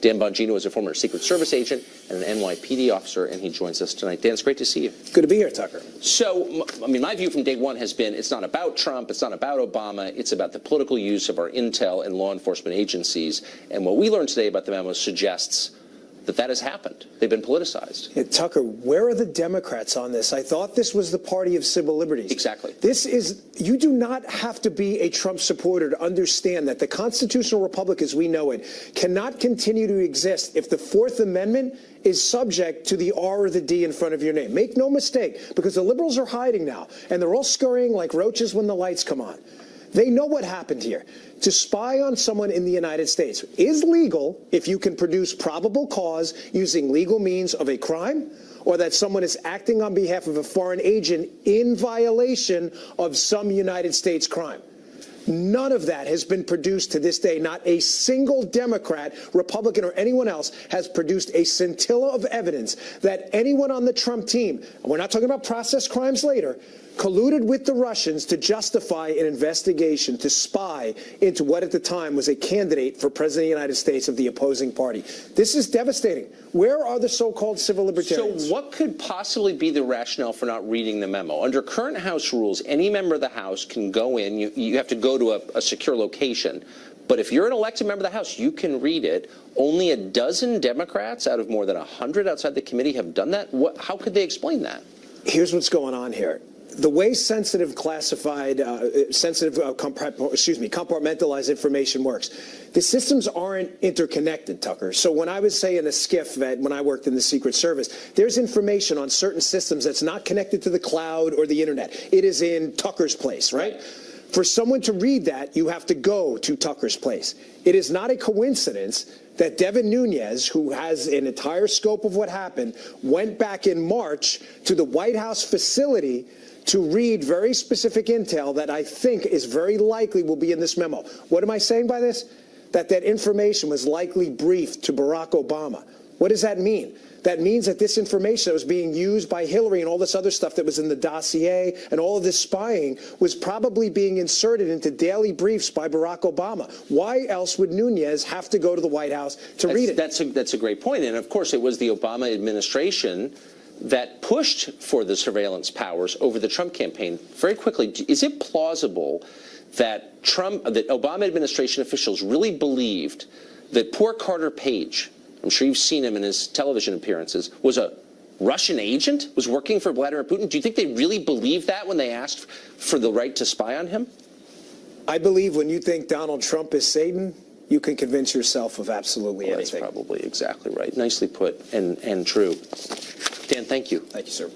Dan Banzino is a former Secret Service agent and an NYPD officer, and he joins us tonight. Dan, it's great to see you. Good to be here, Tucker. So, I mean, my view from day one has been it's not about Trump, it's not about Obama, it's about the political use of our intel and law enforcement agencies. And what we learned today about the memo suggests that that has happened. They've been politicized. Yeah, Tucker, where are the Democrats on this? I thought this was the party of civil liberties. Exactly. You do not have to be a Trump supporter to understand that the constitutional republic as we know it cannot continue to exist if the Fourth Amendment is subject to the R or the D in front of your name. Make no mistake, because the liberals are hiding now, and they're all scurrying like roaches when the lights come on. They know what happened here. To spy on someone in the United States is legal if you can produce probable cause using legal means of a crime, or that someone is acting on behalf of a foreign agent in violation of some United States crime. None of that has been produced to this day. Not a single Democrat, Republican, or anyone else has produced a scintilla of evidence that anyone on the Trump team, and we're not talking about process crimes later, colluded with the Russians to justify an investigation to spy into what at the time was a candidate for president of the United States of the opposing party. This is devastating. Where are the so-called civil libertarians? So what could possibly be the rationale for not reading the memo? Under current House rules, any member of the House can go in. You have to go to a secure location. But if you're an elected member of the House, you can read it. Only a dozen Democrats out of more than 100 outside the committee have done that. How could they explain that? Here's what's going on here. The way sensitive compartmentalized information works, the systems aren't interconnected, Tucker. So when I was saying a skiff that when I worked in the Secret Service, there's information on certain systems that's not connected to the cloud or the internet. It is in Tucker's place, right? For someone to read that, you have to go to Tucker's place. It is not a coincidence that Devin Nunes, who has an entire scope of what happened, went back in March to the White House facility to read very specific intel that I think is very likely will be in this memo. What am I saying by this? That information was likely briefed to Barack Obama. What does that mean? That means that this information that was being used by Hillary and all this other stuff that was in the dossier and all of this spying was probably being inserted into daily briefs by Barack Obama. Why else would Nunes have to go to the White House to read it? That's a great point. And of course, it was the Obama administration that pushed for the surveillance powers over the Trump campaign. Very quickly, is it plausible that Obama administration officials really believed that poor Carter Page, I'm sure you've seen him in his television appearances, was a Russian agent, was working for Vladimir Putin? Do you think they really believed that when they asked for the right to spy on him? I believe when you think Donald Trump is Satan, you can convince yourself of absolutely anything. That's probably exactly right. Nicely put and true. Dan, thank you. Thank you, sir.